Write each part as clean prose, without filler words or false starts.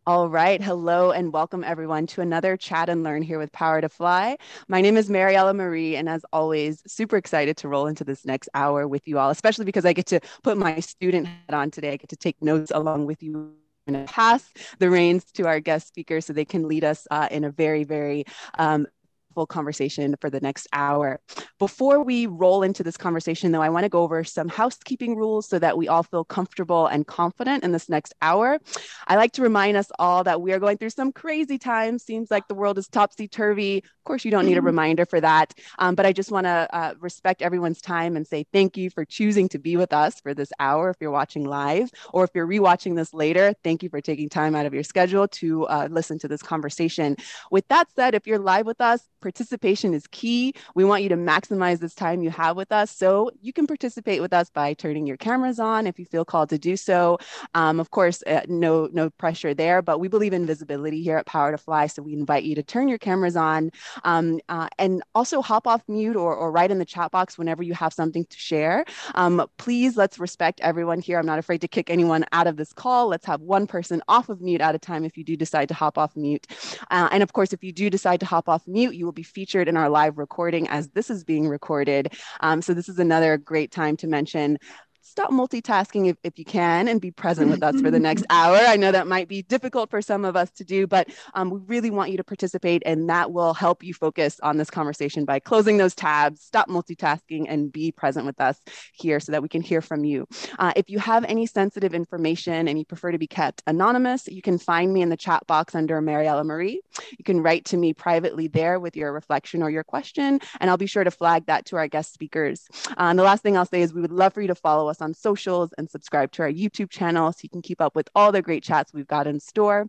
All right. Hello and welcome everyone to another Chat and Learn here with Power to Fly. My name is Mariella Marie, and as always, super excited to roll into this next hour with you all, especially because I get to put my student hat on today. I get to take notes along with you and pass the reins to our guest speakers so they can lead us in a very full conversation for the next hour. Before we roll into this conversation, though, I want to go over some housekeeping rules so that we all feel comfortable and confident in this next hour. I like to remind us all that we are going through some crazy times. Seems like the world is topsy-turvy. Of course, you don't need a reminder for that. But I just want to respect everyone's time and say thank you for choosing to be with us for this hour if you're watching live, or if you're rewatching this later, thank you for taking time out of your schedule to listen to this conversation. With that said, if you're live with us, participation is key. We want you to maximize this time you have with us. So you can participate with us by turning your cameras on if you feel called to do so. Of course, no pressure there, but we believe in visibility here at Power to Fly. So we invite you to turn your cameras on and also hop off mute or write in the chat box whenever you have something to share. Please, let's respect everyone here. I'm not afraid to kick anyone out of this call. Let's have one person off of mute at a time if you do decide to hop off mute. And of course, if you do decide to hop off mute, you will be featured in our live recording as this is being recorded. So this is another great time to mention stop multitasking if you can and be present with us for the next hour. I know that might be difficult for some of us to do, but we really want you to participate, and that will help you focus on this conversation by closing those tabs, stop multitasking, and be present with us here so that we can hear from you. If you have any sensitive information and you prefer to be kept anonymous, you can find me in the chat box under Mariella Marie. You can write to me privately there with your reflection or your question, and I'll be sure to flag that to our guest speakers. And the last thing I'll say is we would love for you to follow us on socials and subscribe to our YouTube channel so you can keep up with all the great chats we've got in store.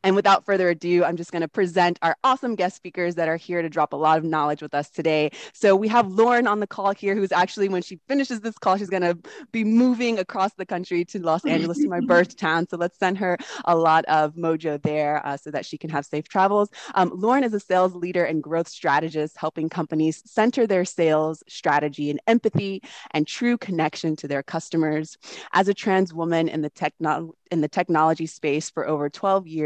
And without further ado, I'm just going to present our awesome guest speakers that are here to drop a lot of knowledge with us today. So we have Lauren on the call here, who's actually, when she finishes this call, she's going to be moving across the country to Los Angeles, to my birth town. So let's send her a lot of mojo there so that she can have safe travels. Lauren is a sales leader and growth strategist, helping companies center their sales strategy in empathy and true connection to their customers. As a trans woman in the technology space for over 12 years,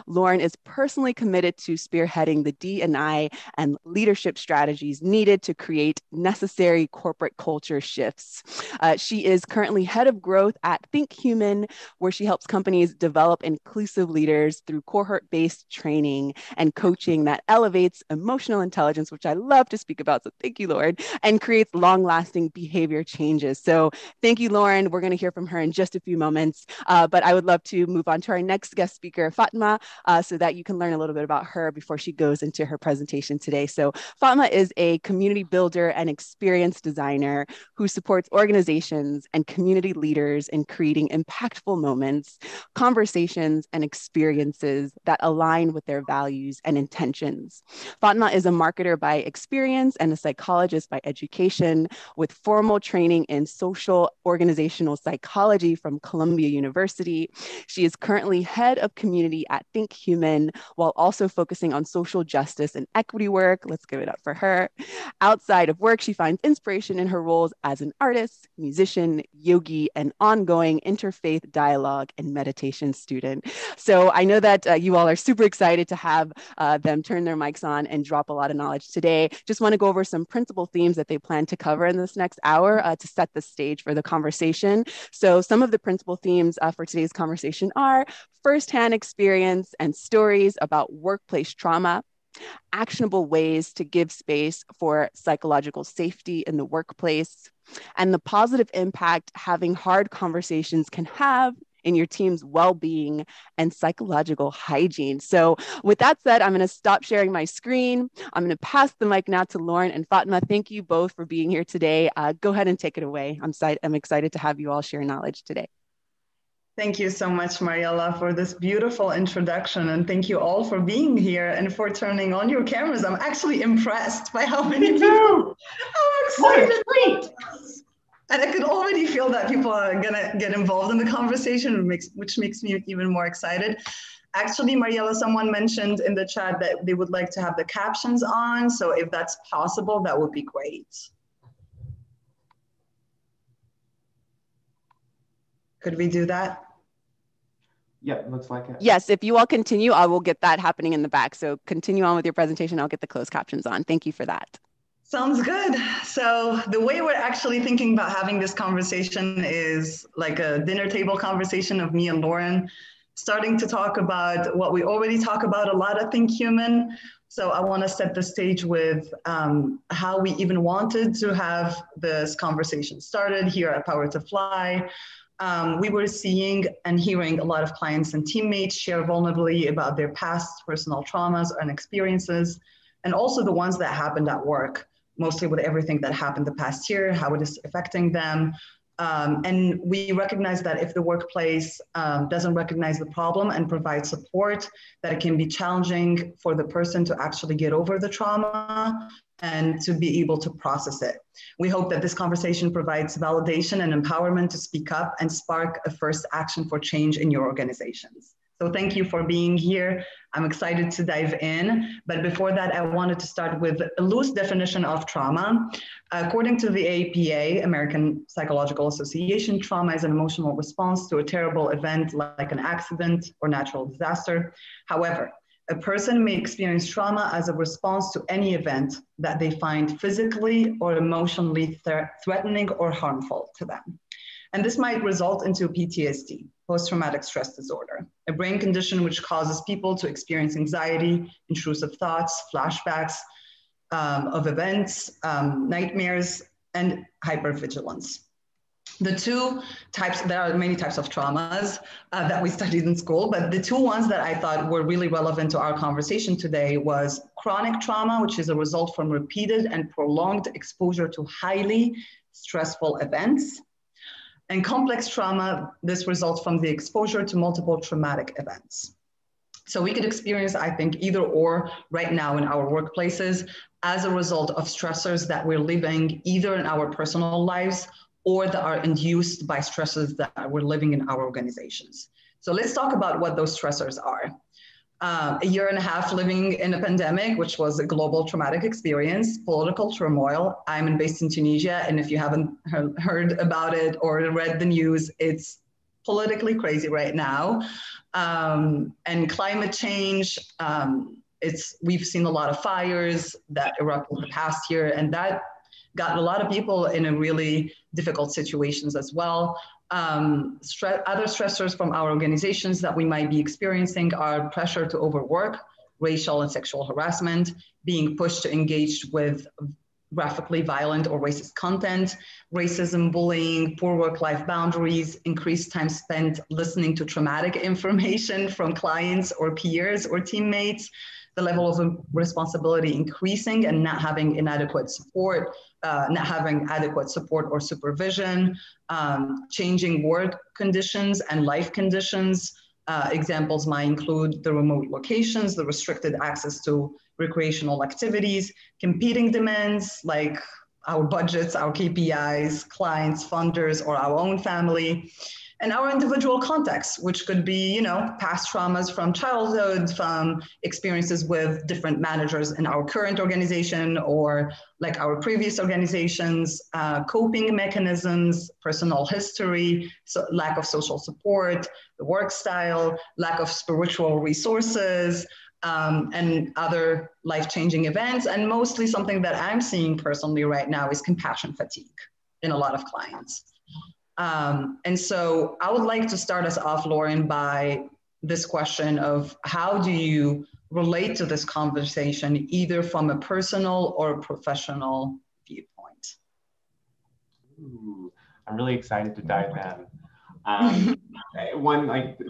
Lauren is personally committed to spearheading the D&I and leadership strategies needed to create necessary corporate culture shifts. She is currently head of growth at ThinkHuman, where she helps companies develop inclusive leaders through cohort-based training and coaching that elevates emotional intelligence, which I love to speak about. So thank you, Lauren, and creates long-lasting behavior changes. So thank you, Lauren. We're going to hear from her in just a few moments, but I would love to move on to our next guest speaker, Fatma, so that you can learn a little bit about her before she goes into her presentation today. So Fatma is a community builder and experience designer who supports organizations and community leaders in creating impactful moments, conversations, and experiences that align with their values and intentions. Fatma is a marketer by experience and a psychologist by education, with formal training in social organizational psychology from Columbia University. She is currently head of community at ThinkHuman, while also focusing on social justice and equity work. Let's give it up for her. Outside of work, she finds inspiration in her roles as an artist, musician, yogi, and ongoing interfaith dialogue and meditation student. So I know that you all are super excited to have them turn their mics on and drop a lot of knowledge today. Just want to go over some principal themes that they plan to cover in this next hour to set the stage for the conversation. So some of the principal themes for today's conversation are firsthand experience and stories about workplace trauma, actionable ways to give space for psychological safety in the workplace, and the positive impact having hard conversations can have in your team's well-being and psychological hygiene. So with that said, I'm going to stop sharing my screen. I'm going to pass the mic now to Lauren and Fatma. Thank you both for being here today. Go ahead and take it away. I'm excited to have you all share knowledge today. Thank you so much, Mariella, for this beautiful introduction. And thank you all for being here and for turning on your cameras. I'm actually impressed by how many people. I'm excited. What a treat. And I could already feel that people are going to get involved in the conversation, which makes me even more excited. Actually, Mariella, someone mentioned in the chat that they would like to have the captions on. So if that's possible, that would be great. Could we do that? Yep, looks like it. Yes, if you all continue, I will get that happening in the back. So continue on with your presentation. I'll get the closed captions on. Thank you for that. Sounds good. So the way we're actually thinking about having this conversation is like a dinner table conversation of me and Lauren, starting to talk about what we already talk about a lot at ThinkHuman. So I want to set the stage with how we even wanted to have this conversation started here at Power to Fly. We were seeing and hearing a lot of clients and teammates share vulnerably about their past personal traumas and experiences, and also the ones that happened at work, mostly with everything that happened the past year, how it is affecting them. And we recognize that if the workplace doesn't recognize the problem and provide support, that it can be challenging for the person to actually get over the trauma and to be able to process it. We hope that this conversation provides validation and empowerment to speak up and spark a first action for change in your organizations. So thank you for being here. I'm excited to dive in. But before that, I wanted to start with a loose definition of trauma. According to the APA, American Psychological Association, trauma is an emotional response to a terrible event like an accident or natural disaster. However, a person may experience trauma as a response to any event that they find physically or emotionally threatening or harmful to them. And this might result into PTSD, post-traumatic stress disorder, a brain condition which causes people to experience anxiety, intrusive thoughts, flashbacks of events, nightmares, and hypervigilance. The two types, there are many types of traumas that we studied in school, but the two ones that I thought were really relevant to our conversation today was chronic trauma, which is a result from repeated and prolonged exposure to highly stressful events. And complex trauma, this results from the exposure to multiple traumatic events. So we could experience, I think, either or right now in our workplaces as a result of stressors that we're living either in our personal lives or that are induced by stresses that we're living in our organizations. So let's talk about what those stressors are. A year and a half living in a pandemic, which was a global traumatic experience, political turmoil. I'm based in Tunisia, and if you haven't heard about it or read the news, it's politically crazy right now. And climate change, we've seen a lot of fires that erupted the past year, and that got a lot of people in a really difficult situations as well. Other stressors from our organizations that we might be experiencing are pressure to overwork, racial and sexual harassment, being pushed to engage with graphically violent or racist content, racism, bullying, poor work-life boundaries, increased time spent listening to traumatic information from clients or peers or teammates, the level of responsibility increasing and not having inadequate support, not having adequate support or supervision, changing work conditions and life conditions. Examples might include the remote locations, the restricted access to recreational activities, competing demands like our budgets, our KPIs, clients, funders, or our own family, and our individual context, which could be, past traumas from childhood, from experiences with different managers in our current organization or like our previous organizations, coping mechanisms, personal history, so lack of social support, the work style, lack of spiritual resources, and other life-changing events. And mostly something that I'm seeing personally right now is compassion fatigue in a lot of clients. And so I would like to start us off, Lauren, by this question of how do you relate to this conversation, either from a personal or professional viewpoint? Ooh, I'm really excited to dive in.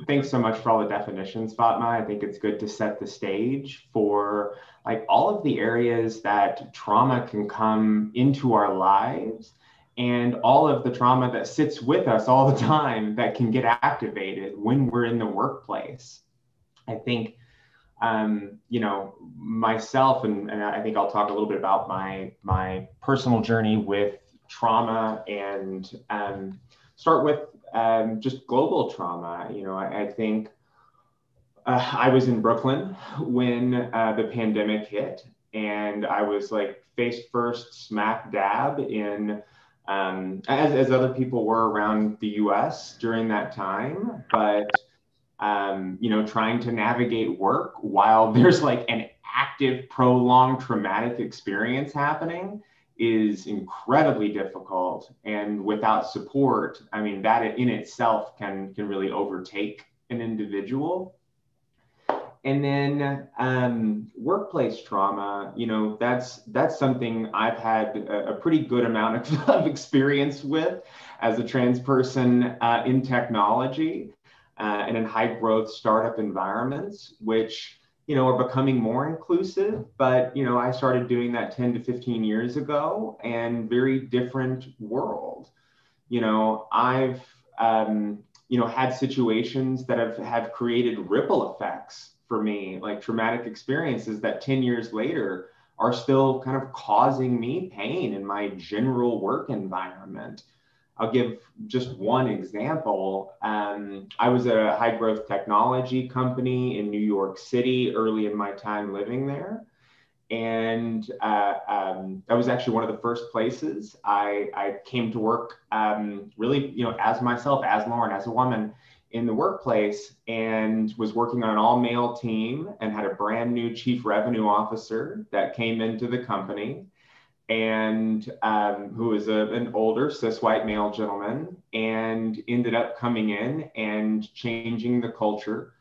Thanks so much for all the definitions, Fatma. I think it's good to set the stage for all of the areas that trauma can come into our lives and all of the trauma that sits with us all the time that can get activated when we're in the workplace. I think, myself, and I think I'll talk a little bit about my personal journey with trauma and start with just global trauma. I think I was in Brooklyn when the pandemic hit, and I was face first smack dab in, as other people were around the US during that time. But trying to navigate work while there's like an active, prolonged traumatic experience happening is incredibly difficult. And without support, I mean, that in itself can really overtake an individual. And then workplace trauma, that's something I've had a pretty good amount of experience with as a trans person in technology and in high growth startup environments, which, are becoming more inclusive. But, I started doing that 10 to 15 years ago, and very different world. I've, had situations that have created ripple effects for me, like traumatic experiences that 10 years later are still kind of causing me pain in my general work environment. I'll give just one example. I was at a high growth technology company in New York City early in my time living there. And that was actually one of the first places I came to work really, as myself, as Lauren, as a woman in the workplace, and was working on an all male team and had a brand new chief revenue officer that came into the company, and who was an older cis white male gentleman, and ended up coming in and changing the culture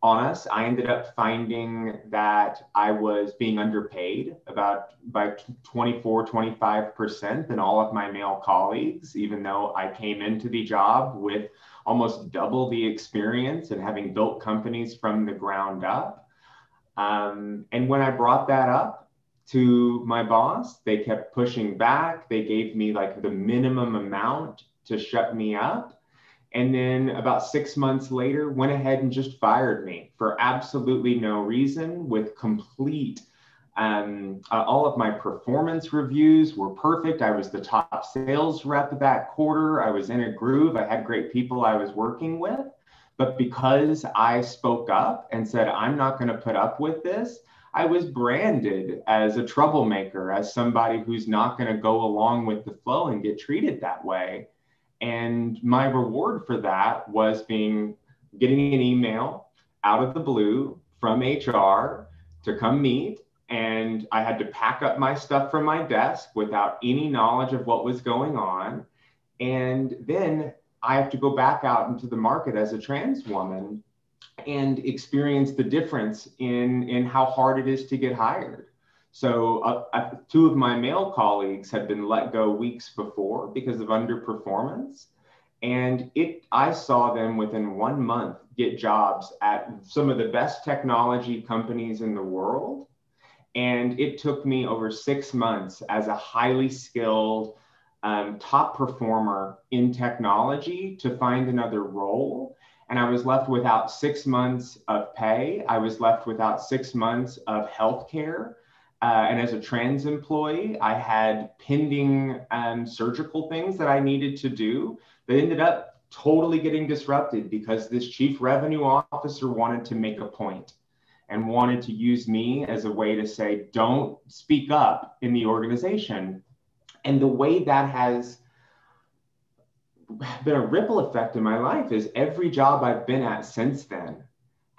on us. I ended up finding that I was being underpaid by 24, 25% than all of my male colleagues, even though I came into the job with almost double the experience and having built companies from the ground up. And when I brought that up to my boss, they kept pushing back. They gave me like the minimum amount to shut me up. And then about 6 months later, went ahead and just fired me for absolutely no reason, with complete, all of my performance reviews were perfect. I was the top sales rep that quarter. I was in a groove. I had great people I was working with. But because I spoke up and said, I'm not going to put up with this, I was branded as a troublemaker, as somebody who's not going to go along with the flow and get treated that way. And my reward for that was getting an email out of the blue from HR to come meet. And I had to pack up my stuff from my desk without any knowledge of what was going on. And then I have to go back out into the market as a trans woman and experience the difference in how hard it is to get hired. So two of my male colleagues had been let go weeks before because of underperformance. And I saw them within 1 month get jobs at some of the best technology companies in the world. And it took me over 6 months as a highly skilled top performer in technology to find another role. And I was left without 6 months of pay. I was left without 6 months of healthcare. And as a trans employee, I had pending surgical things that I needed to do that ended up totally getting disrupted because this chief revenue officer wanted to make a point and wanted to use me as a way to say, don't speak up in the organization. And the way that has been a ripple effect in my life is every job I've been at since then,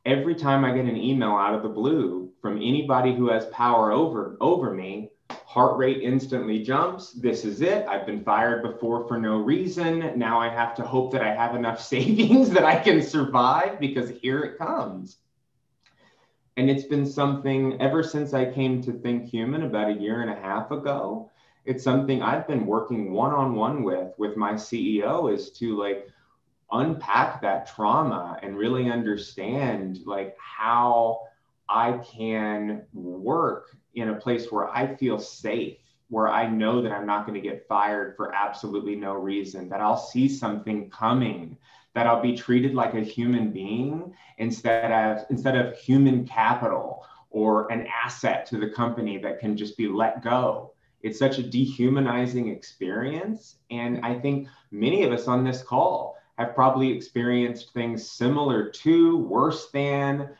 every time I get an email out of the blue from anybody who has power over me, heart rate instantly jumps. This is it. I've been fired before for no reason. Now I have to hope that I have enough savings that I can survive, because here it comes. And it's been something ever since I came to ThinkHuman about 1.5 years ago. It's something I've been working one-on-one with my CEO, is to unpack that trauma and really understand how I can work in a place where I feel safe, where I know that I'm not going to get fired for absolutely no reason, that I'll see something coming, that I'll be treated like a human being instead of human capital or an asset to the company that can just be let go. It's such a dehumanizing experience. And I think many of us on this call have probably experienced things similar to, worse than,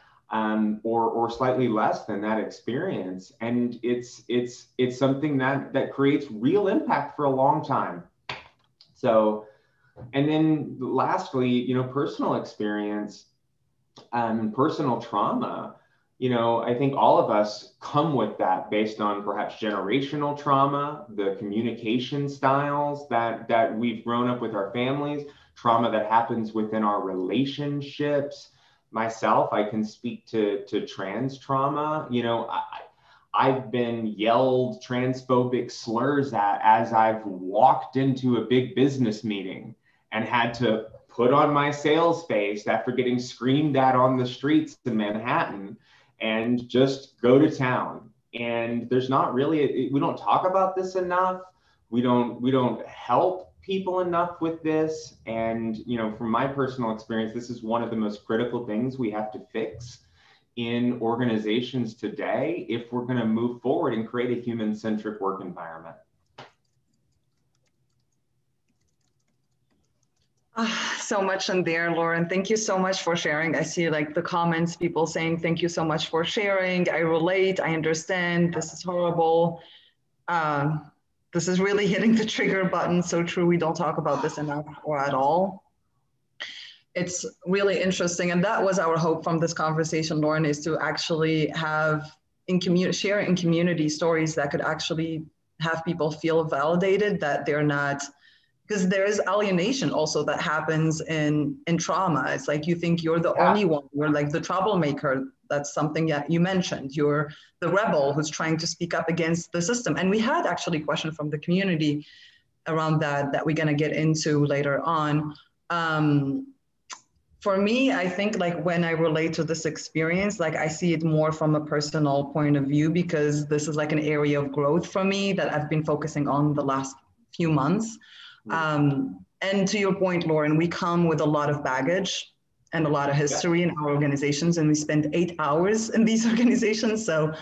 or slightly less than that experience. And it's something that creates real impact for a long time. So, and then lastly, personal experience, personal trauma, I think all of us come with that based on perhaps generational trauma, the communication styles that we've grown up with our families, trauma that happens within our relationships. Myself, I can speak to trans trauma. I've been yelled transphobic slurs at as I've walked into a big business meeting and had to put on my sales face after getting screamed at on the streets in Manhattan and just go to town. And there's not really, we don't talk about this enough. We don't help people enough with this. And, from my personal experience, this is one of the most critical things we have to fix in organizations today if we're going to move forward and create a human-centric work environment. So much in there, Lauren. Thank you so much for sharing. I see like the comments, people saying, thank you so much for sharing. I relate, I understand, this is horrible. This is really hitting the trigger button. So true, we don't talk about this enough or at all. It's really interesting. And that was our hope from this conversation, Lauren, is to actually have share in community stories that could actually have people feel validated, that they're not, because there is alienation also that happens in trauma. It's like you think you're the only one, you're like the troublemaker. That's something that you mentioned. You're the rebel who's trying to speak up against the system. And we had actually a question from the community around that we're gonna get into later on. For me, I think like when I relate to this experience, like I see it more from a personal point of view, because this is like an area of growth for me that I've been focusing on the last few months. And to your point, Lauren, we come with a lot of baggage and a lot of history in our organizations, and we spend 8 hours in these organizations. So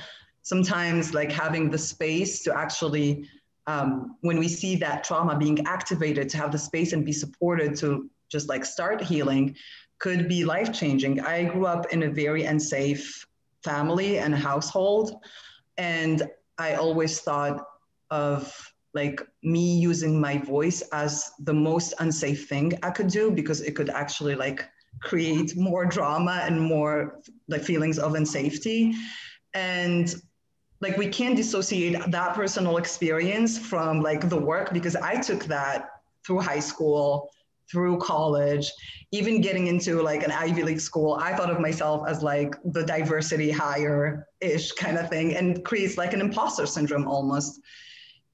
sometimes like having the space to actually, when we see that trauma being activated, to have the space and be supported to just like start healing could be life-changing. I grew up in a very unsafe family and household, and I always thought of like me using my voice as the most unsafe thing I could do, because it could actually like create more drama and more like feelings of unsafety. And like we can't dissociate that personal experience from like the work, because I took that through high school, through college, even getting into like an Ivy League school. I thought of myself as like the diversity hire-ish kind of thing, and creates like an imposter syndrome almost.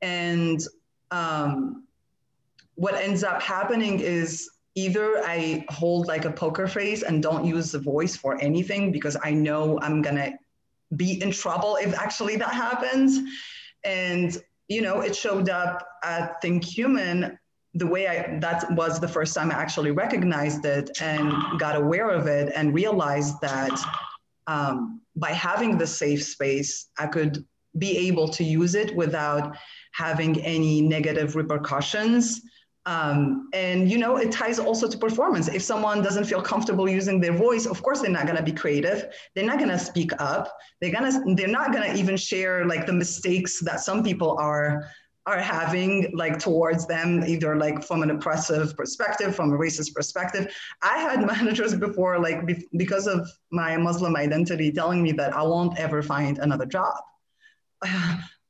And what ends up happening is either I hold like a poker face and don't use the voice for anything, because I know I'm gonna be in trouble if actually that happens. And, it showed up at ThinkHuman the way that was the first time I actually recognized it and got aware of it and realized that by having the safe space, I could be able to use it without having any negative repercussions. And, it ties also to performance. If someone doesn't feel comfortable using their voice, of course, they're not going to be creative. They're not going to speak up. They're not going to even share like the mistakes that some people are having like towards them, either like from an oppressive perspective, from a racist perspective. I had managers before, like because of my Muslim identity, telling me that I won't ever find another job.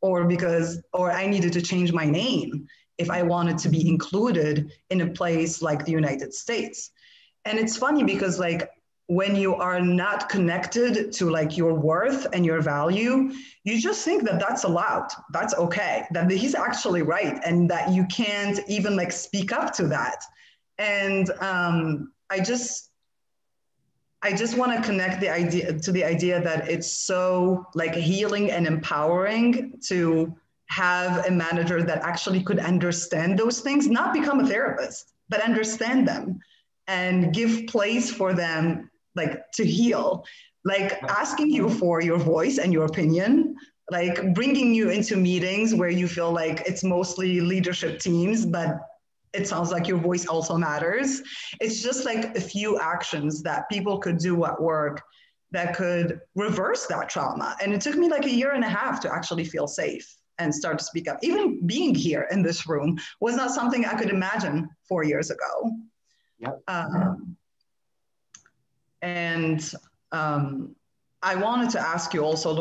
or I needed to change my name if I wanted to be included in a place like the United States. And it's funny because like when you are not connected to like your worth and your value, you just think that that's allowed, that's okay, that he's actually right, and that you can't even like speak up to that. And I just want to connect the idea that it's so like healing and empowering to have a manager that actually could understand those things, not become a therapist, but understand them and give place for them like to heal, like asking you for your voice and your opinion, like bringing you into meetings where you feel like it's mostly leadership teams, but it sounds like your voice also matters. It's just like a few actions that people could do at work that could reverse that trauma. And it took me like 1.5 years to actually feel safe and start to speak up. Even being here in this room was not something I could imagine 4 years ago. Yep. And I wanted to ask you also,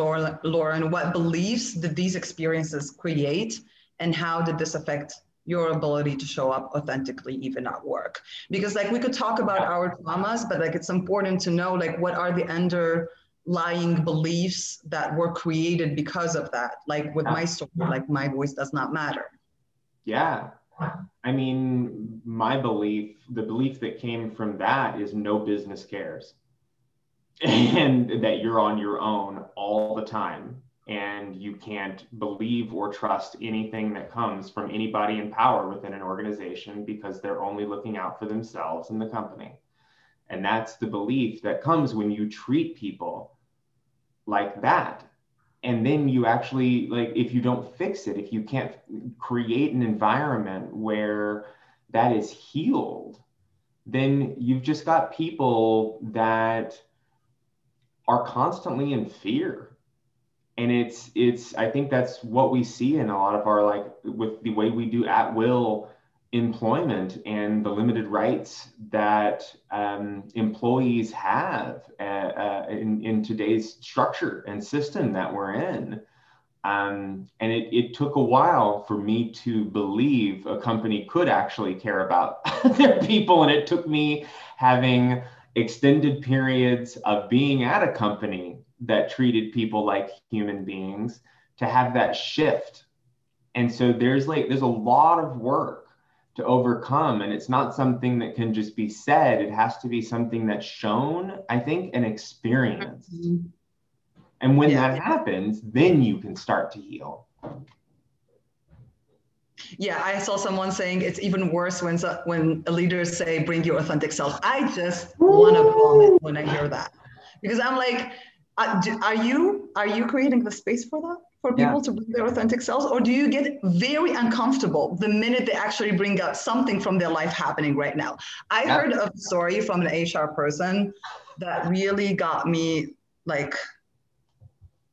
Lauren, what beliefs did these experiences create, and how did this affect your ability to show up authentically even at work? Because like we could talk about our traumas, but like it's important to know like what are the underlying beliefs that were created because of that. Like with my story, like my voice does not matter. Yeah. I mean, the belief that came from that is no business cares. And that you're on your own all the time. And you can't believe or trust anything that comes from anybody in power within an organization, because they're only looking out for themselves and the company. And that's the belief that comes when you treat people like that. And then you actually, like, if you don't fix it, if you can't create an environment where that is healed, then you've just got people that are constantly in fear. And it's I think that's what we see in a lot of our, like, with the way we do at will employment and the limited rights that employees have in today's structure and system that we're in. And it took a while for me to believe a company could actually care about their people. And it took me having extended periods of being at a company that treated people like human beings to have that shift. And so there's a lot of work to overcome, and it's not something that can just be said. It has to be something that's shown, I think, and experienced. Mm-hmm. And when that happens, then you can start to heal. Yeah, I saw someone saying it's even worse when leaders say, bring your authentic self. I just want to vomit when I hear that, because I'm like, are you creating the space for that, for people to bring their authentic selves? Or do you get very uncomfortable the minute they actually bring up something from their life happening right now? I heard of a story from an HR person that really got me like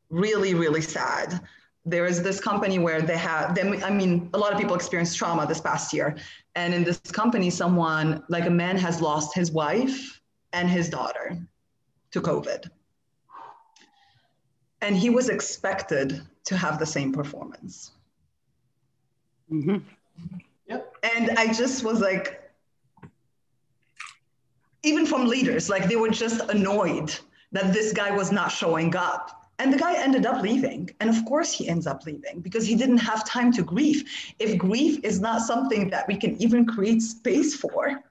really, really sad. There is this company where they have them. I mean, a lot of people experienced trauma this past year. And in this company, someone, like a man, has lost his wife and his daughter to COVID. And he was expected to have the same performance. Mm-hmm. Yep. And I just was like, even from leaders, like they were just annoyed that this guy was not showing up. And the guy ended up leaving. And of course he ends up leaving because he didn't have time to grieve. If grief is not something that we can even create space for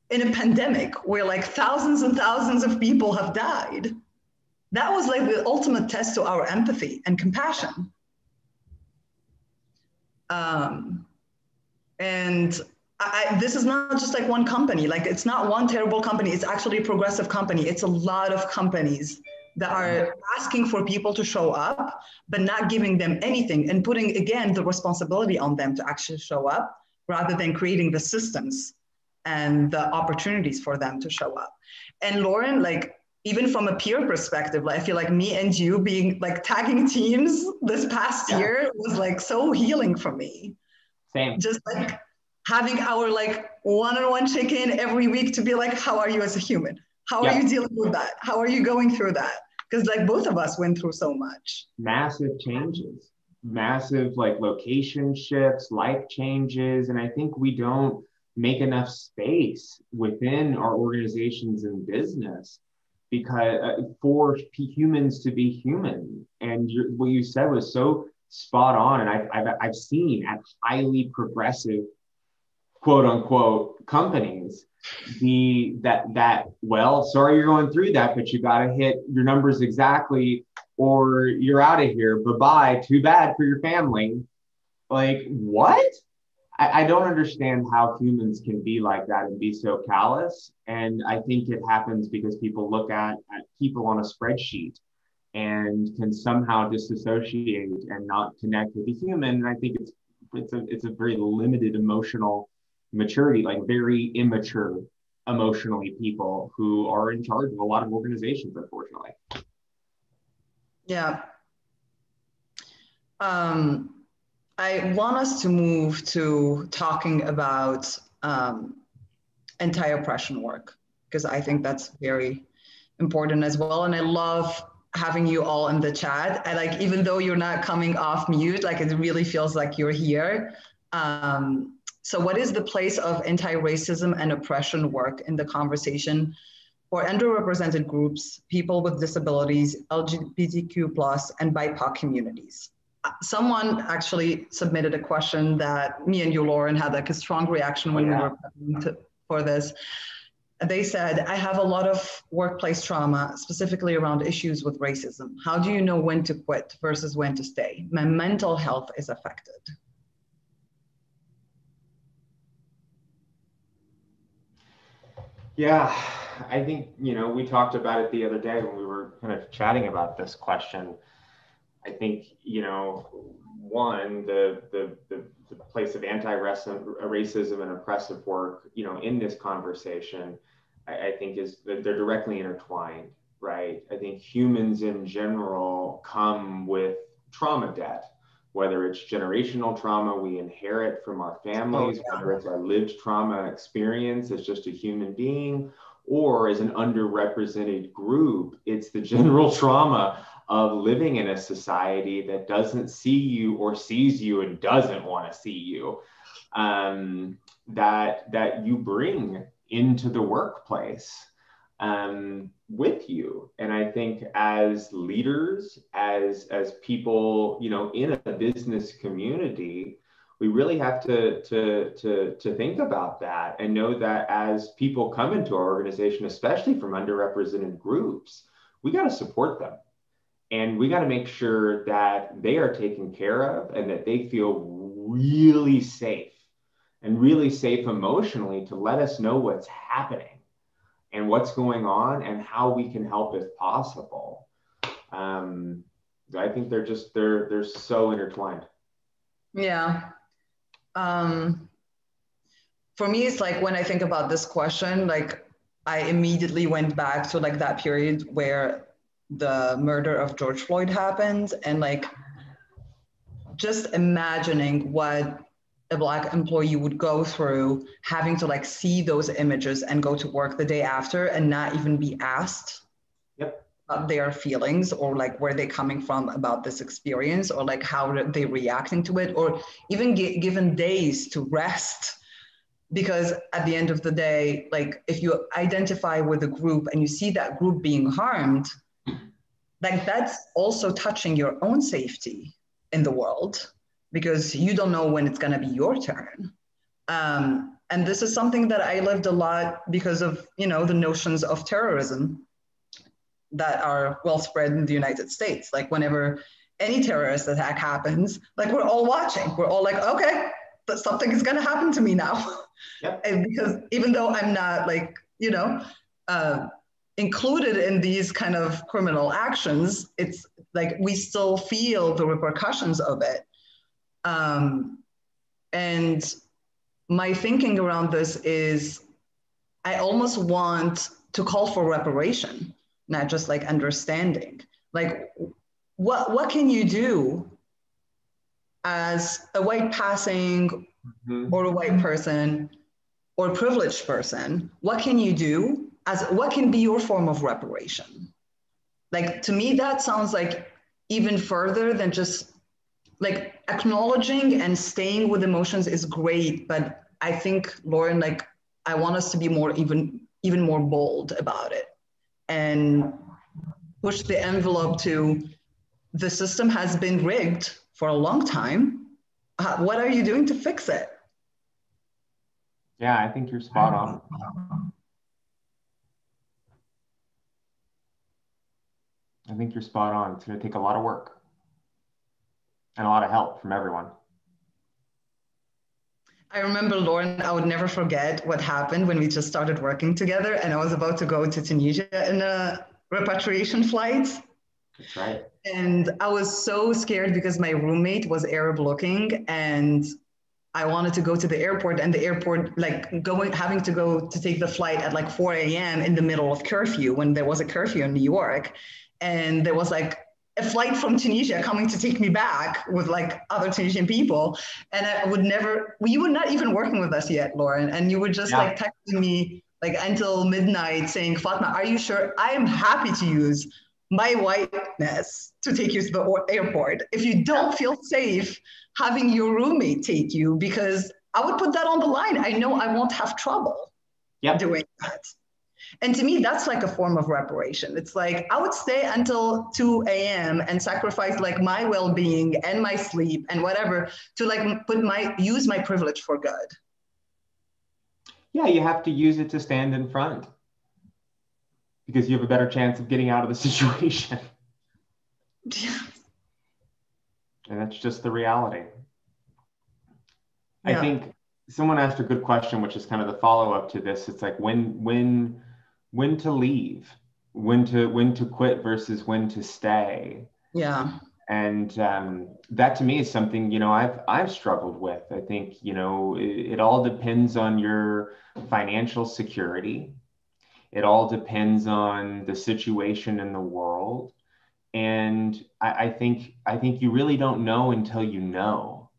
in a pandemic where like thousands and thousands of people have died, that was like the ultimate test to our empathy and compassion. This is not just like one company. Like it's not one terrible company. It's actually a progressive company. It's a lot of companies that are asking for people to show up, but not giving them anything and putting, again, the responsibility on them to actually show up rather than creating the systems and the opportunities for them to show up. And Lauren, like, even from a peer perspective, like, I feel like me and you being like tagging teams this past year was like so healing for me. Same. Just like having our like one-on-one check-in every week to be like, how are you as a human? How are you dealing with that? How are you going through that? Because like both of us went through so much. Massive changes, massive like location shifts, life changes. And I think we don't make enough space within our organizations and business because for humans to be human. And what you said was so spot on. And I've seen at highly progressive, quote unquote, companies, well, sorry you're going through that, but you got to hit your numbers exactly or you're out of here. Bye-bye. Too bad for your family. Like, what? I don't understand how humans can be like that and be so callous. And I think it happens because people look at people on a spreadsheet and can somehow disassociate and not connect with the human. And I think it's a very limited emotional maturity, like very immature emotionally people who are in charge of a lot of organizations, unfortunately. Yeah. I want us to move to talking about anti-oppression work. because I think that's very important as well. And I love having you all in the chat. I like, even though you're not coming off mute, like it really feels like you're here. So what is the place of anti-racism and oppression work in the conversation for underrepresented groups, people with disabilities, LGBTQ+, and BIPOC communities? Someone actually submitted a question that me and you, Lauren, had like a strong reaction when we were prepping for this. They said, I have a lot of workplace trauma, specifically around issues with racism. How do you know when to quit versus when to stay? My mental health is affected. Yeah, I think, we talked about it the other day when we were kind of chatting about this question. I think, one, the place of anti-racism and oppressive work, in this conversation, I think they're directly intertwined, right? I think humans in general come with trauma debt, whether it's generational trauma we inherit from our families, whether it's our lived trauma experience as just a human being, or as an underrepresented group, it's the general trauma of living in a society that doesn't see you or sees you and doesn't want to see you, that you bring into the workplace with you. And I think as leaders, as people, in a business community, we really have to think about that and know that as people come into our organization, especially from underrepresented groups, we got to support them. And we got to make sure that they are taken care of and that they feel really safe emotionally to let us know what's happening and what's going on and how we can help if possible. I think they're so intertwined. Yeah. For me, it's like when I think about this question, like I immediately went back to like that period where the murder of George Floyd happened, and like just imagining what a Black employee would go through, having to like see those images and go to work the day after and not even be asked about their feelings or like where they're coming from about this experience, or like how they're reacting to it, or even given days to rest. Because at the end of the day, like if you identify with a group and you see that group being harmed, like that's also touching your own safety in the world, because you don't know when it's going to be your turn. And this is something that I lived a lot because of, the notions of terrorism that are well spread in the United States. Like whenever any terrorist attack happens, like we're all watching, we're all like, okay, but something is going to happen to me now. Yep. And because even though I'm not like, included in these kind of criminal actions, it's like we still feel the repercussions of it. And my thinking around this is I almost want to call for reparation, not just like understanding. Like what can you do as a white passing or a white person or privileged person? What can you do what can be your form of reparation? Like, to me, that sounds like even further than just like acknowledging and staying with emotions is great. But I think, Lauren, like, I want us to be more, even more bold about it and push the envelope to the system has been rigged for a long time. What are you doing to fix it? Yeah, I think you're spot on. I think you're spot on. It's going to take a lot of work and a lot of help from everyone. I remember, Lauren, I would never forget what happened when we just started working together and I was about to go to Tunisia in a repatriation flight. That's right. And I was so scared because my roommate was Arab looking and I wanted to go to the airport, and the airport, like having to go to take the flight at like 4 a.m. in the middle of curfew, when there was a curfew in New York. And there was like a flight from Tunisia coming to take me back with like other Tunisian people. And I would never, you were not even working with us yet, Lauren. And you were just like texting me like until midnight saying, Fatma, are you sure? I am happy to use my whiteness to take you to the airport. If you don't feel safe having your roommate take you, because I would put that on the line. I know I won't have trouble doing that. And to me, that's like a form of reparation. It's like I would stay until 2 a.m. and sacrifice like my well-being and my sleep and whatever to like use my privilege for good. Yeah, you have to use it to stand in front because you have a better chance of getting out of the situation. And that's just the reality. I think someone asked a good question, which is kind of the follow-up to this. It's like when to leave, when to quit versus when to stay. Yeah. And that to me is something, you know, I've struggled with. I think, you know, it all depends on your financial security. It all depends on the situation in the world. And I think you really don't know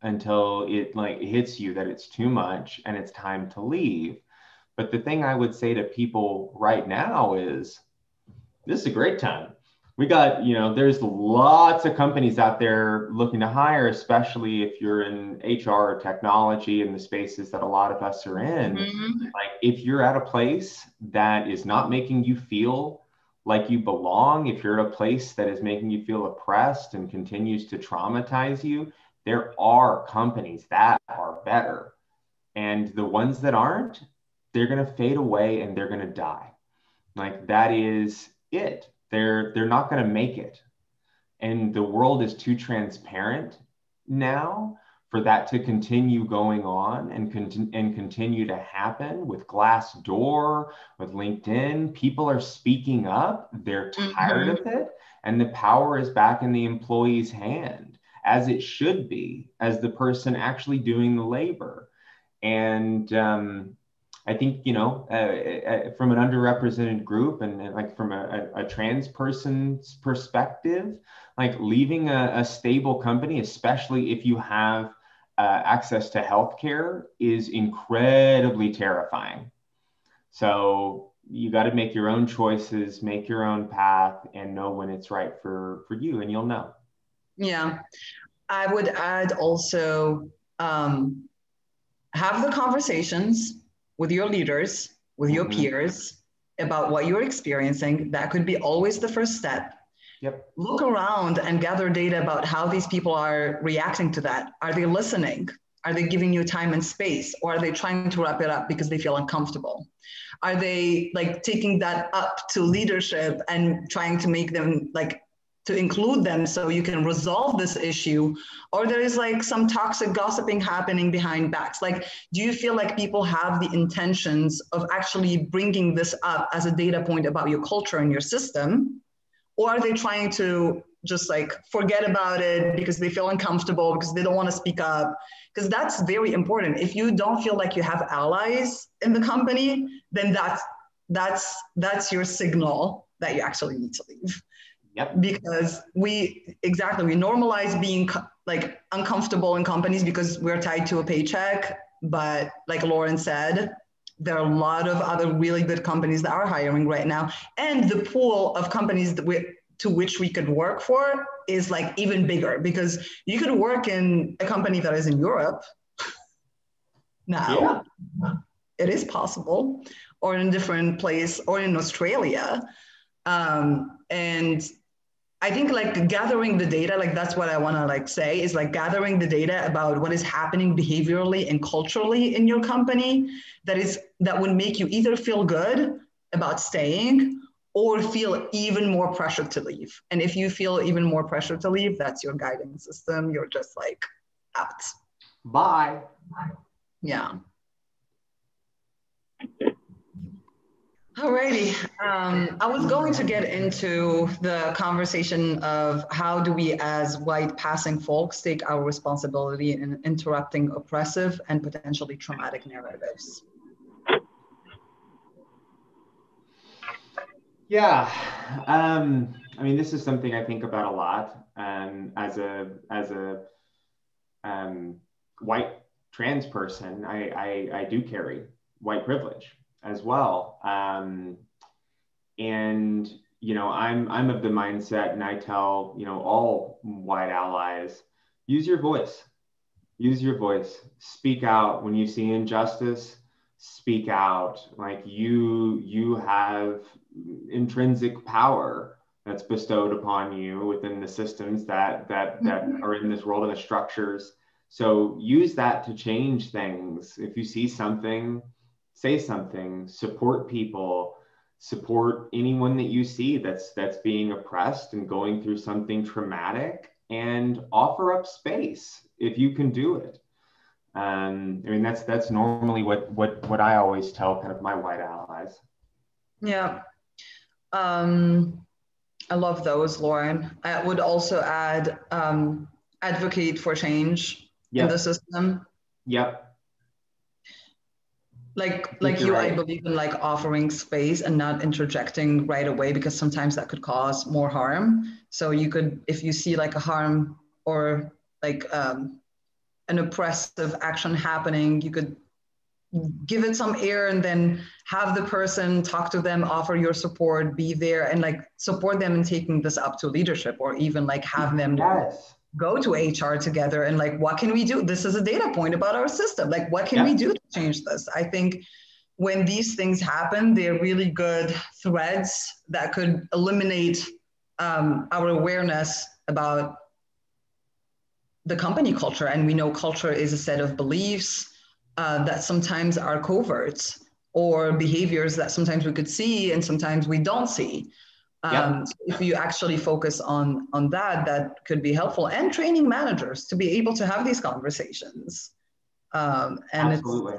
until it like hits you that it's too much and it's time to leave. But the thing I would say to people right now is, this is a great time. We got, you know, there's lots of companies out there looking to hire, especially if you're in HR or technology in the spaces that a lot of us are in. Mm-hmm. Like if you're at a place that is not making you feel like you belong, if you're at a place that is making you feel oppressed and continues to traumatize you, there are companies that are better. And the ones that aren't, they're going to fade away and they're going to die. Like that is it. They're not going to make it. And the world is too transparent now for that to continue going on and continue to happen with Glassdoor, with LinkedIn. People are speaking up. They're tired of it. And the power is back in the employee's hand, as it should be, as the person actually doing the labor. And I think, you know, from an underrepresented group and like from a trans person's perspective, like leaving a stable company, especially if you have access to healthcare, is incredibly terrifying. So you got to make your own choices, make your own path, and know when it's right for you, and you'll know. Yeah. I would add also, have the conversations with your leaders, with your peers about what you're experiencing. That could be always the first step. Yep. Look around and gather data about how these people are reacting to that. Are they listening? Are they giving you time and space? Or are they trying to wrap it up because they feel uncomfortable? Are they like taking that up to leadership and trying to make them like to include them so you can resolve this issue? Or there is like some toxic gossiping happening behind backs? Like, do you feel like people have the intentions of actually bringing this up as a data point about your culture and your system? Or are they trying to just like forget about it because they feel uncomfortable, because they don't want to speak up? Because that's very important. If you don't feel like you have allies in the company, then that's your signal that you actually need to leave. Yep. Because we normalize being like uncomfortable in companies because we're tied to a paycheck. But like Lauren said, there are a lot of other really good companies that are hiring right now. And the pool of companies to which we could work for is like even bigger, because you could work in a company that is in Europe now. Yeah. It is possible, or in a different place, or in Australia. And I think like gathering the data, like that's what I want to like say, is like gathering the data about what is happening behaviorally and culturally in your company that would make you either feel good about staying or feel even more pressure to leave. And if you feel even more pressure to leave, that's your guiding system. You're just like out. Bye. Yeah. Alrighty. I was going to get into the conversation of how do we as white passing folks take our responsibility in interrupting oppressive and potentially traumatic narratives. Yeah. I mean, this is something I think about a lot. As a white trans person, I do carry white privilege. as well. And I'm of the mindset, and I tell all white allies, use your voice. Use your voice. Speak out when you see injustice. Speak out. Like you have intrinsic power that's bestowed upon you within the systems that are in this world and the structures. So use that to change things. If you see something, say something. Support people. Support anyone that you see that's being oppressed and going through something traumatic, and offer up space if you can do it. I mean, that's normally what I always tell kind of my white allies. Yeah. I love those, Lauren. I would also add advocate for change in the system. Yep. Like you, right. I believe in like offering space and not interjecting right away, because sometimes that could cause more harm. So you could, if you see like a harm or like an oppressive action happening, you could give it some air and then have the person talk to them, offer your support, be there, and like support them in taking this up to leadership, or even like have them go to HR together and like, what can we do? This is a data point about our system. Like, what can we do to change this? I think when these things happen, they're really good threads that could eliminate our awareness about the company culture. And we know culture is a set of beliefs that sometimes are covert, or behaviors that sometimes we could see and sometimes we don't see. So if you actually focus on that, that could be helpful. And training managers to be able to have these conversations. And absolutely.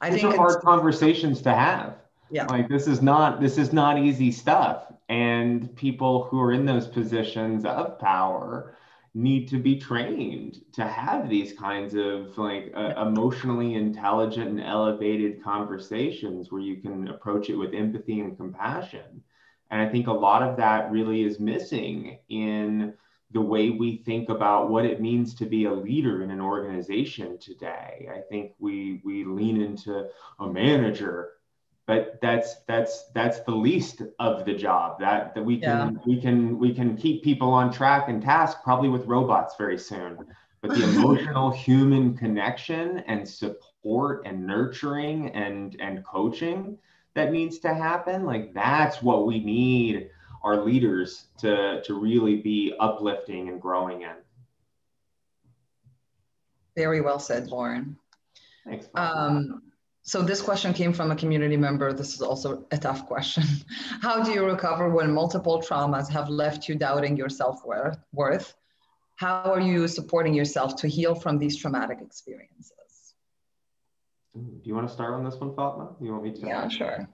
I these think are hard conversations to have. Like this is not easy stuff. And people who are in those positions of power need to be trained to have these kinds of like emotionally intelligent and elevated conversations where you can approach it with empathy and compassion. And I think a lot of that really is missing in the way we think about what it means to be a leader in an organization today. I think we lean into a manager, but that's the least of the job that we can keep people on track and task, probably with robots very soon. But the emotional human connection and support and nurturing and coaching that needs to happen, like that's what we need our leaders to really be uplifting and growing in. Very well said, Lauren. Thanks. So this question came from a community member. This is also a tough question. How do you recover when multiple traumas have left you doubting your self-worth? How are you supporting yourself to heal from these traumatic experiences? Do you want to start on this one, Fatma? You want me to? Yeah, sure.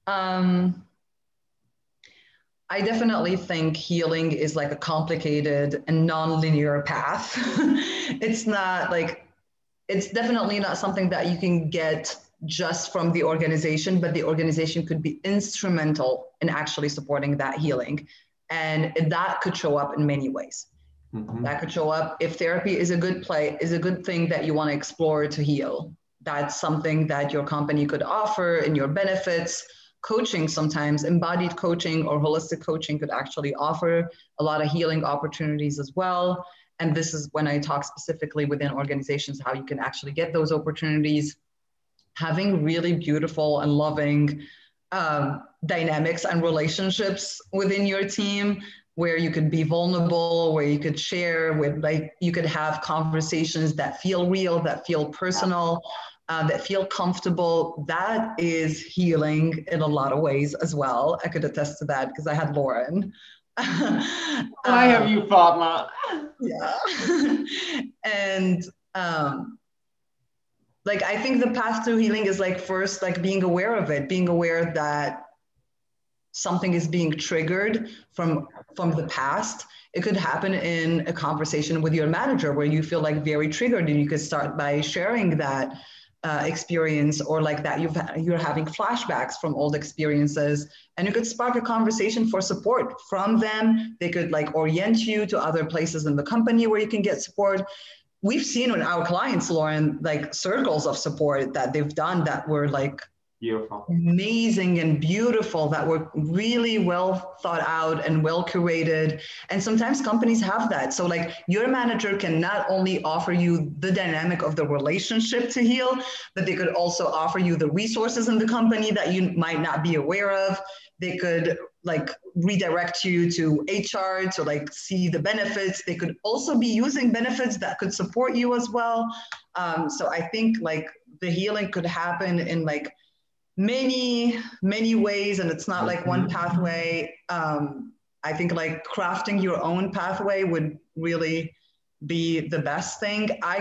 I definitely think healing is like a complicated and non-linear path. It's definitely not something that you can get just from the organization, but the organization could be instrumental in actually supporting that healing. And that could show up in many ways. Mm-hmm. That could show up if therapy is a good thing that you want to explore to heal. That's something that your company could offer in your benefits. Coaching, sometimes embodied coaching or holistic coaching, could actually offer a lot of healing opportunities as well. And this is when I talk specifically within organizations, how you can actually get those opportunities. Having really beautiful and loving dynamics and relationships within your team, where you could be vulnerable, where you could share with, like, you could have conversations that feel real, that feel personal, that feel comfortable. That is healing in a lot of ways as well. I could attest to that because I had Lauren. I have you, Fatma. Yeah. And like, I think the path to healing is like, first, like being aware of it, being aware that something is being triggered from the past. It could happen in a conversation with your manager where you feel like very triggered, and you could start by sharing that experience, or like that you're having flashbacks from old experiences, and you could spark a conversation for support from them. They could like orient you to other places in the company where you can get support. we've seen with our clients, Lauren, like circles of support that they've done that were like beautiful, amazing and beautiful, that were really well thought out and well curated. And sometimes companies have that. So like your manager can not only offer you the dynamic of the relationship to heal, but they could also offer you the resources in the company that you might not be aware of. They could like redirect you to HR to like see the benefits. They could also be using benefits that could support you as well. So I think like the healing could happen in like many ways, and it's not like one pathway. I think like crafting your own pathway would really be the best thing. I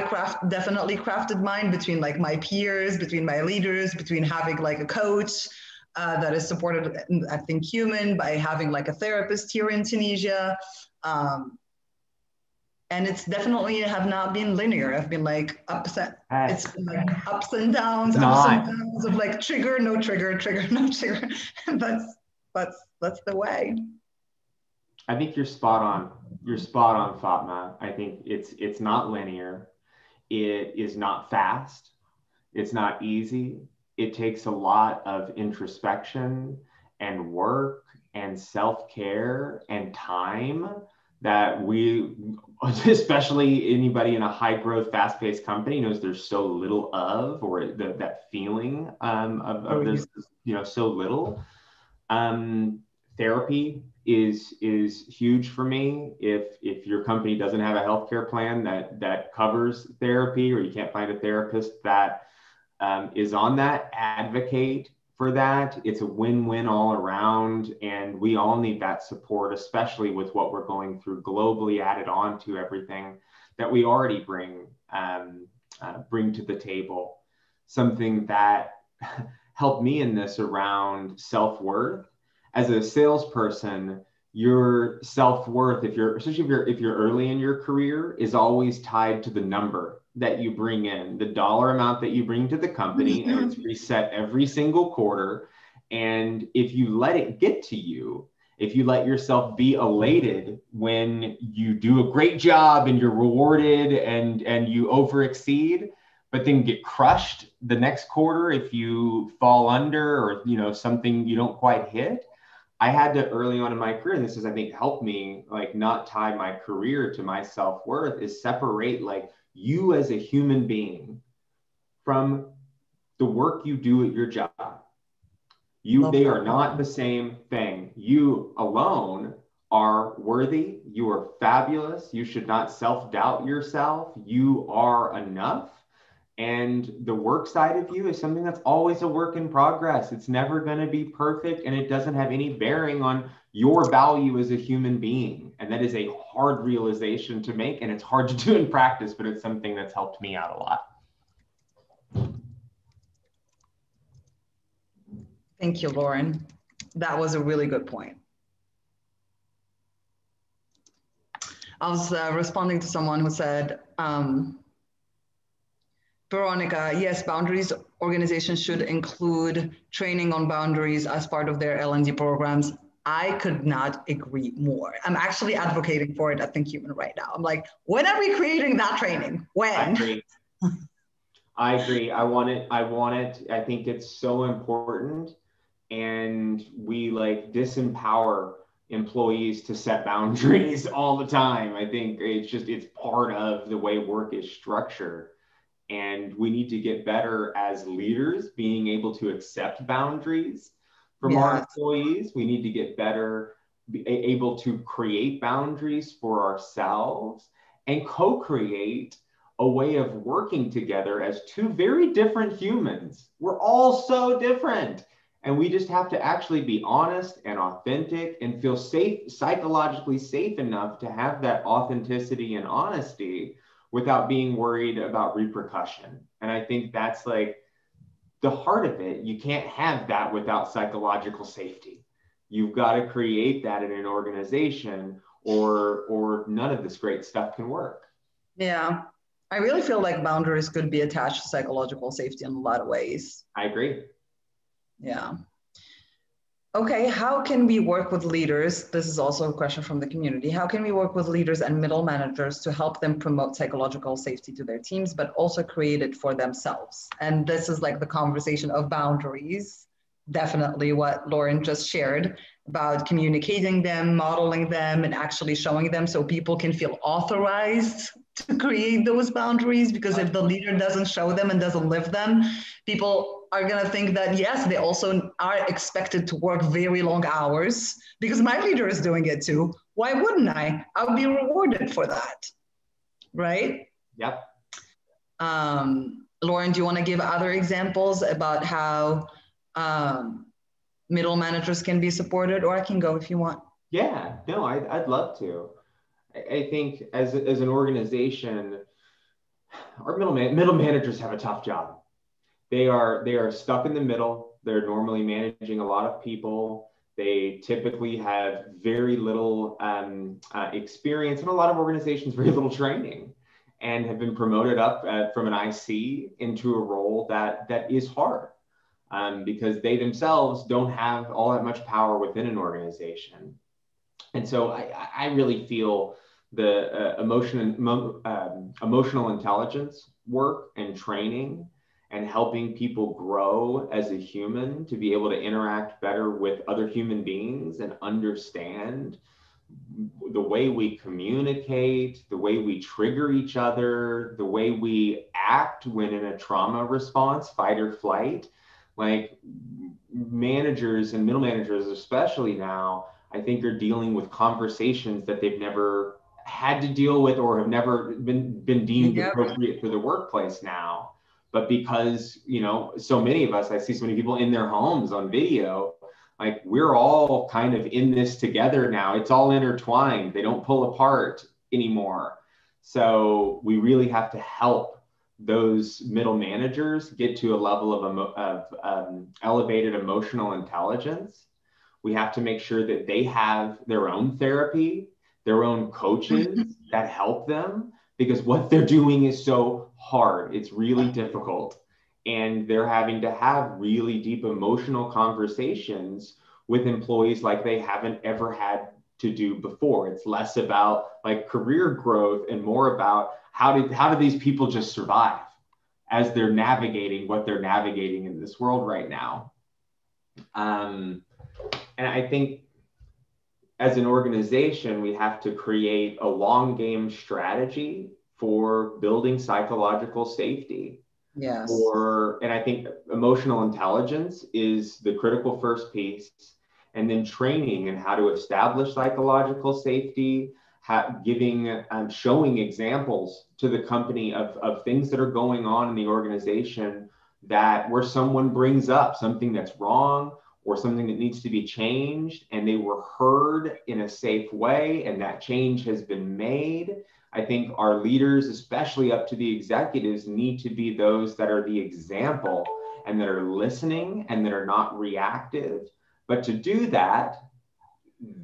definitely crafted mine between like my peers, between my leaders, between having like a coach that is supported at ThinkHuman, by having like a therapist here in Tunisia. And it's definitely have not been linear. I've been like it's been like ups and downs of like trigger, no trigger, trigger, no trigger. That's the way. I think you're spot on. You're spot on, Fatma. I think it's not linear. It is not fast. It's not easy. It takes a lot of introspection and work and self-care and time that we, especially anybody in a high growth, fast paced company, knows there's so little of, or that feeling of there's, so little. Therapy is huge for me. If your company doesn't have a healthcare plan that covers therapy, or you can't find a therapist that is on that, advocate for that. It's a win-win all around, and we all need that support, especially with what we're going through globally, added on to everything that we already bring to the table. Something that helped me in this around self-worth. As a salesperson, your self-worth, especially if you're early in your career, is always tied to the number that you bring in, the dollar amount that you bring to the company, and it's reset every single quarter. And if you let it get to you, if you let yourself be elated when you do a great job and you're rewarded and you over exceed, but then get crushed the next quarter if you fall under, or something you don't quite hit. I had to, early on in my career, and this has, I think, helped me like not tie my career to my self-worth, is separate like you as a human being from the work you do at your job. They are not the same thing. You alone are worthy. You are fabulous. You should not self-doubt yourself. You are enough. And the work side of you is something that's always a work in progress. It's never going to be perfect, and it doesn't have any bearing on your value as a human being. And that is a hard realization to make, and it's hard to do in practice, but it's something that's helped me out a lot. Thank you, Lauren. That was a really good point. I was responding to someone who said, Veronica, yes, boundaries organizations should include training on boundaries as part of their L&D programs. I could not agree more. I'm actually advocating for it at ThinkHuman right now. I'm like, when are we creating that training? When? I agree. I want it. I think it's so important. And we like disempower employees to set boundaries all the time. I think it's part of the way work is structured. And we need to get better as leaders, being able to accept boundaries from our employees. We need to get better, able to create boundaries for ourselves and co-create a way of working together as two very different humans. We're all so different. And we just have to actually be honest and authentic and feel safe, psychologically safe enough to have that authenticity and honesty without being worried about repercussion. And I think that's like the heart of it. You can't have that without psychological safety. You've got to create that in an organization, or none of this great stuff can work. Yeah, I really feel like boundaries could be attached to psychological safety in a lot of ways. I agree. Yeah. Okay, how can we work with leaders? This is also a question from the community. How can we work with leaders and middle managers to help them promote psychological safety to their teams, but also create it for themselves? And this is like the conversation of boundaries, definitely what Lauren just shared about communicating them, modeling them, and actually showing them so people can feel authorized to create those boundaries. Because if the leader doesn't show them and doesn't live them, people are going to think that yes, they also are expected to work very long hours because my leader is doing it too. Why wouldn't I? I'll be rewarded for that, right? Yep. Lauren, do you want to give other examples about how middle managers can be supported, or I can go if you want? Yeah, no, I'd love to. I think as an organization, our middle managers have a tough job. They are stuck in the middle. They're normally managing a lot of people. They typically have very little experience, and a lot of organizations very little training, and have been promoted up from an IC into a role that is hard because they themselves don't have all that much power within an organization. And so I really feel the emotional intelligence work and training and helping people grow as a human to be able to interact better with other human beings and understand the way we communicate, the way we trigger each other, the way we act when in a trauma response, fight or flight. Like managers and middle managers, especially now, I think are dealing with conversations that they've never had to deal with or have never been deemed appropriate for the workplace now. But because, so many of us, I see so many people in their homes on video, like we're all kind of in this together now. It's all intertwined. They don't pull apart anymore. So we really have to help those middle managers get to a level of elevated emotional intelligence. We have to make sure that they have their own therapy, their own coaches that help them, because what they're doing is so hard. It's really difficult. And they're having to have really deep emotional conversations with employees like they haven't ever had to do before. It's less about like career growth and more about how do these people just survive as they're navigating what they're navigating in this world right now. And I think as an organization, we have to create a long game strategy for building psychological safety. Yes. And I think emotional intelligence is the critical first piece, and then training and how to establish psychological safety, showing examples to the company of things that are going on in the organization where someone brings up something that's wrong or something that needs to be changed, and they were heard in a safe way, and that change has been made. I think our leaders, especially up to the executives, need to be those that are the example and that are listening and that are not reactive. But to do that,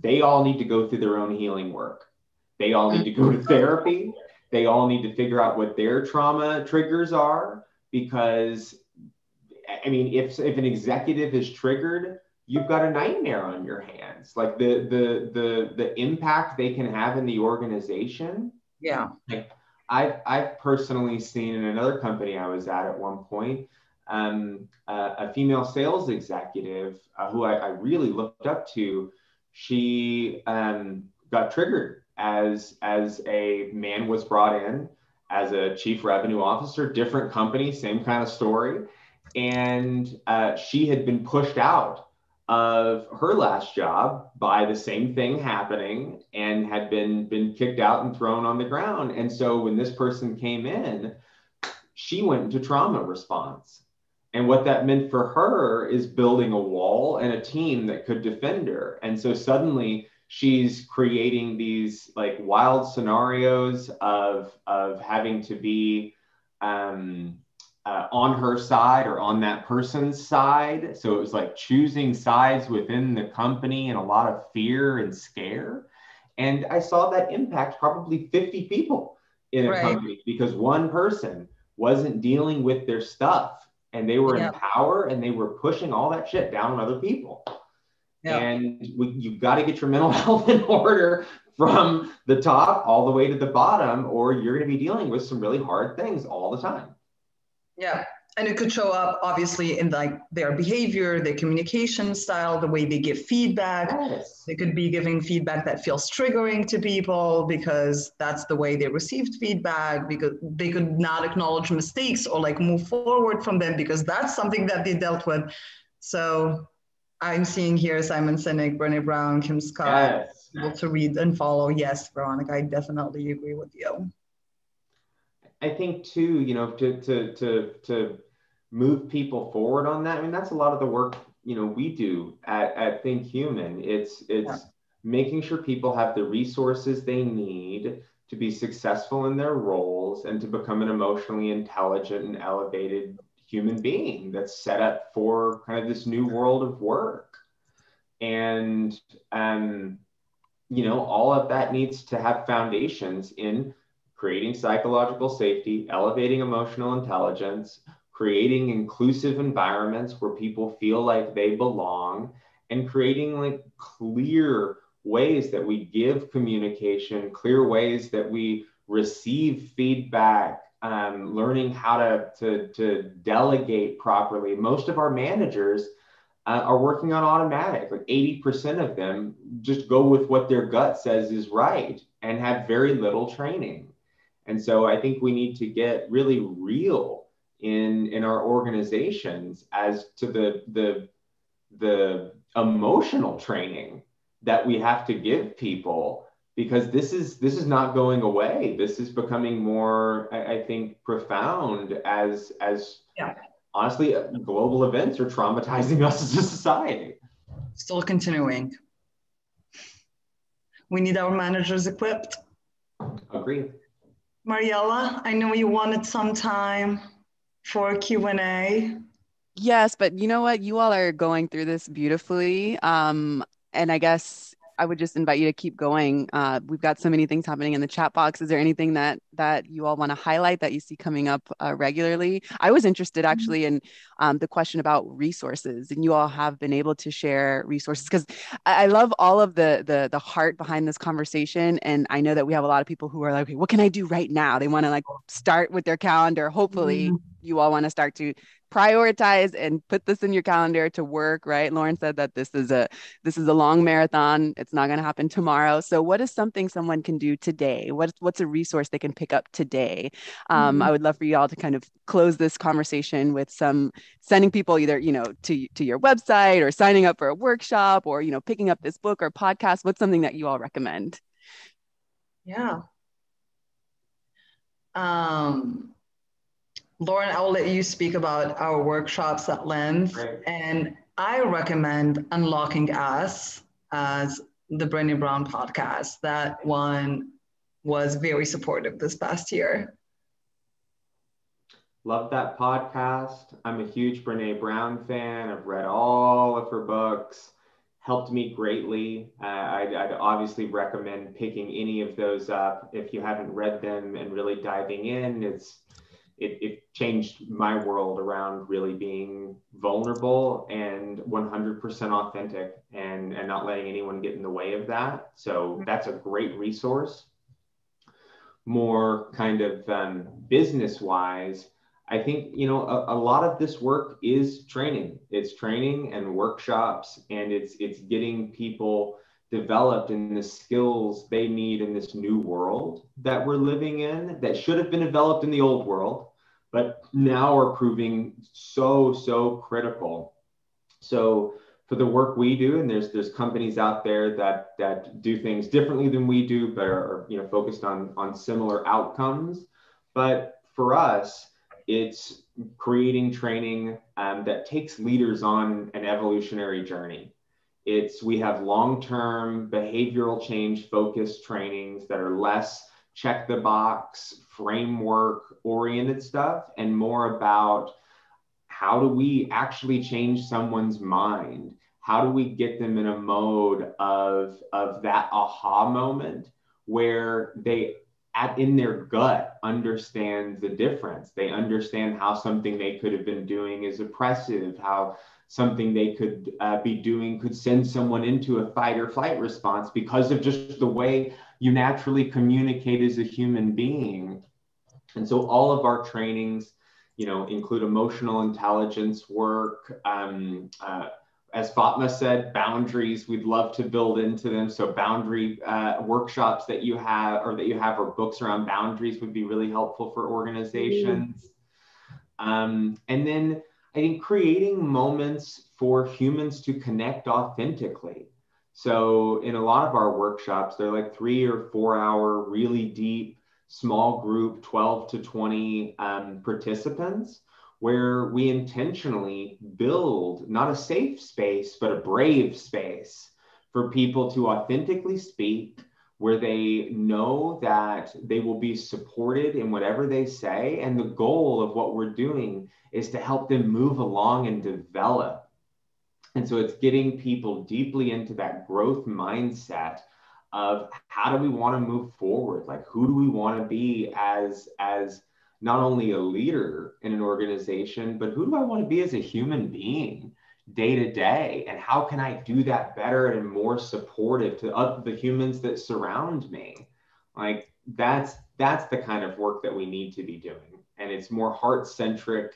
they all need to go through their own healing work. They all need to go to therapy. They all need to figure out what their trauma triggers are, because I mean, if an executive is triggered, you've got a nightmare on your hands. Like the impact they can have in the organization. Yeah. Like I've personally seen in another company I was at one point, a female sales executive who I really looked up to. She got triggered as a man was brought in as a chief revenue officer, different company, same kind of story. And she had been pushed out of her last job by the same thing happening and had been kicked out and thrown on the ground. And so when this person came in, she went into trauma response. And what that meant for her is building a wall and a team that could defend her. And so suddenly she's creating these like wild scenarios of having to be on her side or on that person's side. So it was like choosing sides within the company and a lot of fear and scare. And I saw that impact probably 50 people in a company because one person wasn't dealing with their stuff and they were in power and they were pushing all that shit down on other people. Yeah. And you've got to get your mental health in order from the top all the way to the bottom, or you're going to be dealing with some really hard things all the time. Yeah. And it could show up obviously in like their behavior, their communication style, the way they give feedback. Yes. They could be giving feedback that feels triggering to people because that's the way they received feedback, because they could not acknowledge mistakes or like move forward from them because that's something that they dealt with. So I'm seeing here Simon Sinek, Brené Brown, Kim Scott, Yes. able to read and follow. Yes, Veronica, I definitely agree with you. I think too, you know, to move people forward on that. I mean, that's a lot of the work, you know, we do at ThinkHuman. It's making sure people have the resources they need to be successful in their roles and to become an emotionally intelligent and elevated human being that's set up for kind of this new world of work. And, you know, all of that needs to have foundations in creating psychological safety, elevating emotional intelligence, creating inclusive environments where people feel like they belong, and creating like clear ways that we give communication, clear ways that we receive feedback, learning how to delegate properly. Most of our managers are working on automatic. Like 80% of them just go with what their gut says is right and have very little training. And so I think we need to get really real in our organizations as to the emotional training that we have to give people, because this is not going away. This is becoming more, I think, profound as honestly, global events are traumatizing us as a society. Still continuing. We need our managers equipped. Agreed. Mariella, I know you wanted some time for Q&A. Yes, but you know what? You all are going through this beautifully. And I guess I would just invite you to keep going. We've got so many things happening in the chat box. Is there anything that you all want to highlight that you see coming up regularly? I was interested actually in the question about resources, and you all have been able to share resources because I love all of the heart behind this conversation. And I know that we have a lot of people who are like, okay, what can I do right now? They want to like start with their calendar. Hopefully, you all want to start to prioritize and put this in your calendar to work, right? Lauren said that this is a long marathon. It's not going to happen tomorrow. So what is something someone can do today? What's a resource they can pick up today? I would love for you all to kind of close this conversation with some sending people either, you know, to your website or signing up for a workshop or, you know, picking up this book or podcast. What's something that you all recommend? Yeah. Lauren, I will let you speak about our workshops at length. Great. And I recommend Unlocking Us as the Brené Brown podcast. That one was very supportive this past year. Love that podcast. I'm a huge Brené Brown fan. I've read all of her books. Helped me greatly. I'd obviously recommend picking any of those up if you haven't read them and really diving in. It changed my world around really being vulnerable and 100% authentic and not letting anyone get in the way of that. So that's a great resource. More kind of business-wise, I think, you know, a lot of this work is training. It's training and workshops, and it's getting people developed in the skills they need in this new world that we're living in that should have been developed in the old world, but now are proving so critical. So for the work we do, and there's companies out there that do things differently than we do, but are, you know, focused on similar outcomes. But for us, it's creating training that takes leaders on an evolutionary journey. We have long-term behavioral change focused trainings that are less check the box, framework oriented stuff, and more about how do we actually change someone's mind? How do we get them in a mode of that aha moment where they in their gut understand the difference. They understand how something they could have been doing is oppressive, how something they could be doing could send someone into a fight or flight response because of just the way you naturally communicate as a human being. And so all of our trainings, include emotional intelligence work. As Fatma said, boundaries, we'd love to build into them. So boundary workshops that you have or books around boundaries would be really helpful for organizations. And then I think creating moments for humans to connect authentically. So in a lot of our workshops, they're like 3 or 4 hour, really deep, small group, 12 to 20 participants, where we intentionally build not a safe space, but a brave space for people to authentically speak, where they know that they will be supported in whatever they say. And the goal of what we're doing is to help them move along and develop. And so it's getting people deeply into that growth mindset of how do we want to move forward? Like, who do we want to be as not only a leader in an organization, but who do I want to be as a human being day to day? And how can I do that better and more supportive to the humans that surround me? Like, that's the kind of work that we need to be doing. And it's more heart-centric,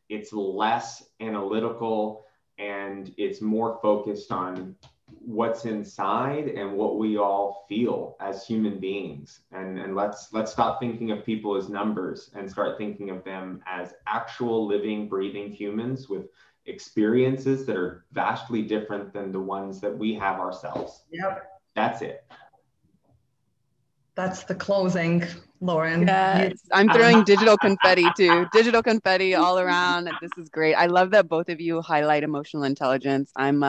it's less analytical, and it's more focused on what's inside and what we all feel as human beings. And let's stop thinking of people as numbers and start thinking of them as actual living, breathing humans with experiences that are vastly different than the ones that we have ourselves. Yep. That's it. That's the closing, Lauren. Yes, I'm throwing digital confetti too. Digital confetti all around. This is great. I love that both of you highlight emotional intelligence. I'm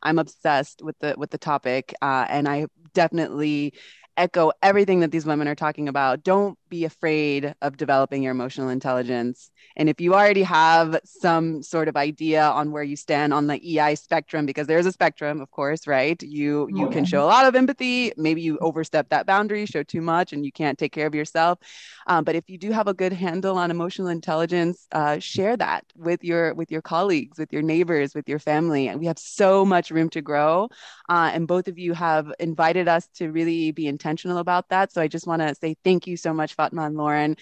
obsessed with the topic, and I definitely echo everything that these women are talking about. Don't be afraid of developing your emotional intelligence. And if you already have some sort of idea on where you stand on the EI spectrum, because there's a spectrum, of course, right? You can show a lot of empathy. Maybe you overstep that boundary, show too much, and you can't take care of yourself. But if you do have a good handle on emotional intelligence, share that with your colleagues, with your neighbors, with your family. And we have so much room to grow. And both of you have invited us to really be intentional about that. So I just want to say thank you so much, Fatma and Lauren.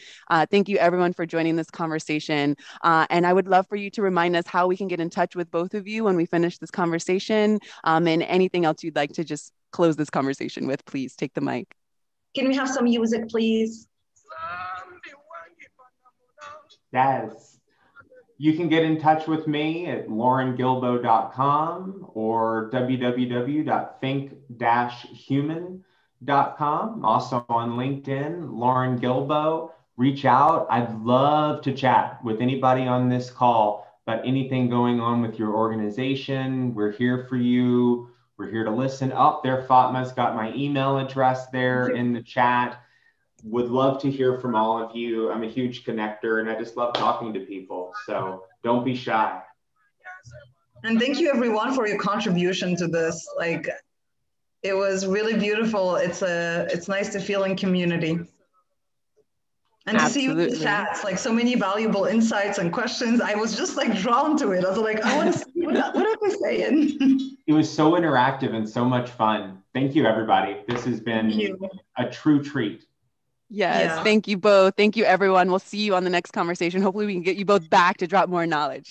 Thank you, everyone, for joining this conversation. And I would love for you to remind us how we can get in touch with both of you when we finish this conversation, and anything else you'd like to just close this conversation with. Please take the mic. Can we have some music, please? Yes. You can get in touch with me at laurengilbo.com or www.think-human.com. Also on LinkedIn, Lauren Gilbo. Reach out. I'd love to chat with anybody on this call about anything going on with your organization. We're here for you. We're here to listen. Oh, there, Fatma's got my email address there in the chat. Would love to hear from all of you. I'm a huge connector and I just love talking to people. So don't be shy. And thank you everyone for your contribution to this. Like, it was really beautiful. It's nice to feel in community. And to see you in the chats, like so many valuable insights and questions. I was just like drawn to it. I was like, I want to see what are they saying? It was so interactive and so much fun. Thank you, everybody. This has been a true treat. Yes, thank you both. Thank you, everyone. We'll see you on the next conversation. Hopefully we can get you both back to drop more knowledge.